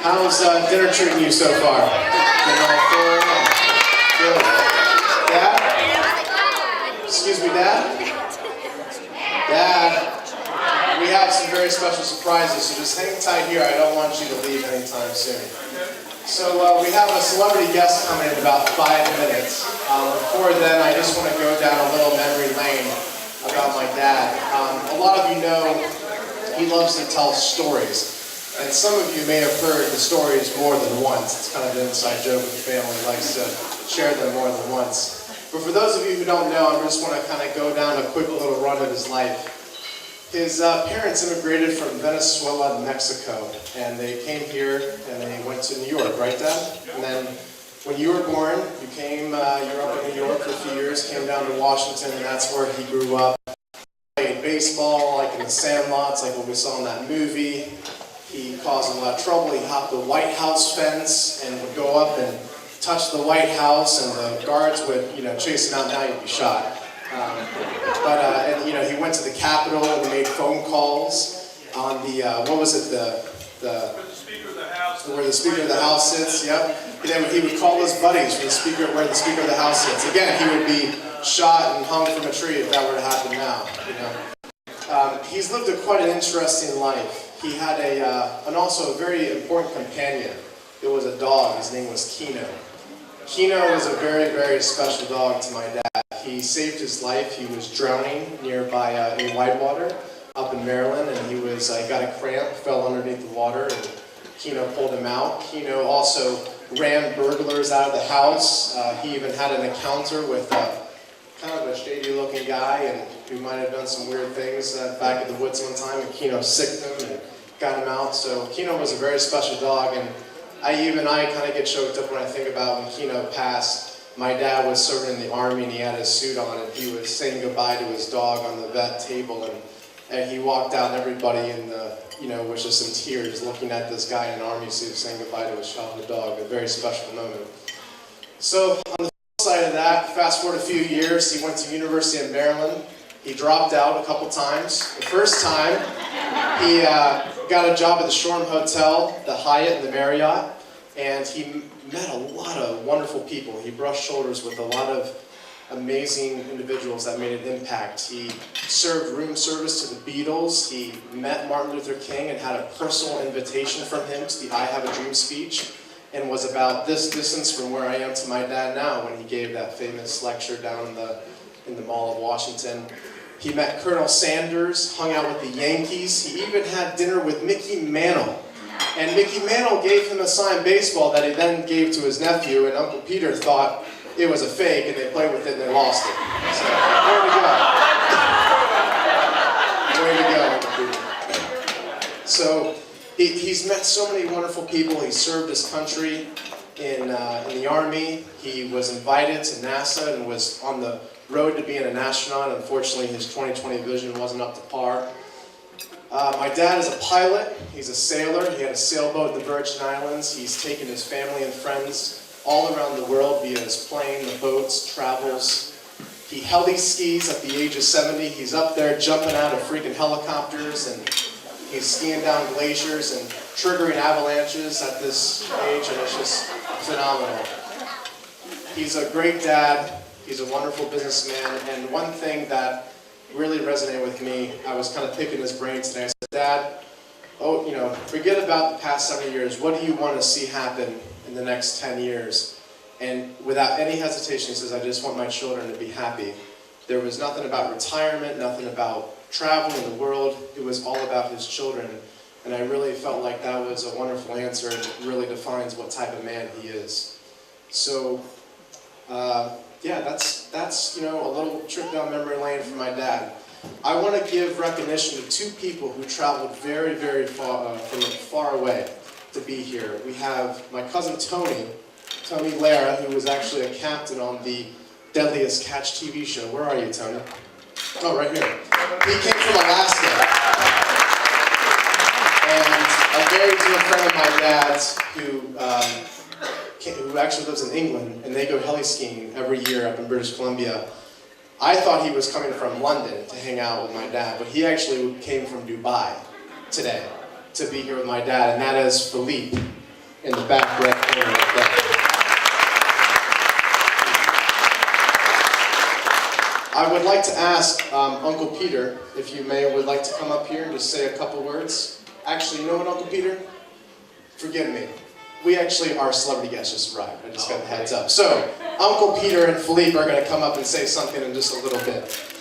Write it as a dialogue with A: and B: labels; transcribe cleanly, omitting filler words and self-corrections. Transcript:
A: How's dinner treating you so far? Getting all full? Good. Dad? Excuse me, Dad? Dad, we have some very special surprises, so just hang tight here. I don't want you to leave anytime soon. So we have a celebrity guest coming in about 5 minutes. Before then, I just want to go down a little memory lane about my dad. A lot of you know he loves to tell stories. And some of you may have heard the stories more than once. It's kind of an inside joke with the family. He likes to share them more than once. But for those of you who don't know, I just want to kind of go down a quick little run of his life. His parents immigrated from Venezuela to Mexico, and they came here and they went to New York, right, Dad? And then when you were born, you were up in New York for a few years, came down to Washington, and that's where he grew up. Played baseball, like in the sandlots, like what we saw in that movie. He caused a lot of trouble. He hopped the White House fence and would go up and touch the White House, and the guards would, chase him out. Now you'd be shot. He went to the Capitol and made phone calls on the where the Speaker of the House sits. Yep. And then he would call his buddies from where the Speaker of the House sits. Again, he would be shot and hung from a tree if that were to happen now. He's lived quite an interesting life. He had and also a very important companion. It was a dog. His name was Kino. Kino was a very, very special dog to my dad. He saved his life. He was drowning nearby in Whitewater up in Maryland, and he got a cramp, fell underneath the water, and Kino pulled him out. Kino also ran burglars out of the house. He even had an encounter with kind of a shady-looking guy, and who might have done some weird things back in the woods one time, and Kino sicked him and got him out. So Kino was a very special dog, and I kind of get choked up when I think about when Kino passed. My dad was serving in the Army, and he had his suit on, and he was saying goodbye to his dog on the vet table, and he walked out, and everybody was just in tears looking at this guy in an Army suit saying goodbye to his childhood dog. A very special moment. So on the side of that, fast forward a few years, he went to University of Maryland. He dropped out a couple times. The first time, he got a job at the Shoreham Hotel, the Hyatt, and the Marriott, and he met a lot of wonderful people. He brushed shoulders with a lot of amazing individuals that made an impact. He served room service to the Beatles. He met Martin Luther King and had a personal invitation from him to the I Have a Dream speech, and was about this distance from where I am to my dad now when he gave that famous lecture down in the Mall of Washington. He met Colonel Sanders, hung out with the Yankees. He even had dinner with Mickey Mantle. And Mickey Mantle gave him a signed baseball that he then gave to his nephew, and Uncle Peter thought it was a fake, and they played with it and they lost it. So, way to go. Way to go, Uncle Peter. So, he's met so many wonderful people. He served his country in the Army. He was invited to NASA and was on the road to being an astronaut. Unfortunately, his 20/20 vision wasn't up to par. My dad is a pilot. He's a sailor. He had a sailboat in the Virgin Islands. He's taken his family and friends all around the world via his plane, the boats, travels. He heli skis at the age of 70. He's up there jumping out of freaking helicopters, and he's skiing down glaciers and triggering avalanches at this age, and it's just phenomenal. He's a great dad. He's a wonderful businessman, and one thing that really resonated with me, I was kind of picking his brain today. I said, Dad, forget about the past 7 years. What do you want to see happen in the next 10 years? And without any hesitation, he says, I just want my children to be happy. There was nothing about retirement, nothing about traveling the world. It was all about his children. And I really felt like that was a wonderful answer, and it really defines what type of man he is. So, that's a little trip down memory lane for my dad. I want to give recognition to two people who traveled very, very far from far away to be here. We have my cousin Tony Lara, who was actually a captain on the Deadliest Catch TV show. Where are you, Tony? Oh, right here. He came from Alaska. And a very dear friend of my dad's who actually lives in England, and they go heli skiing every year up in British Columbia. I thought he was coming from London to hang out with my dad, but he actually came from Dubai today to be here with my dad, and that is Philippe. in the back right corner like that. I would like to ask Uncle Peter, if you may, would like to come up here and just say a couple words. Actually, you know what, Uncle Peter? Forgive me. Our celebrity guest just arrived. I just got the heads up. So, Uncle Peter and Philippe are going to come up and say something in just a little bit.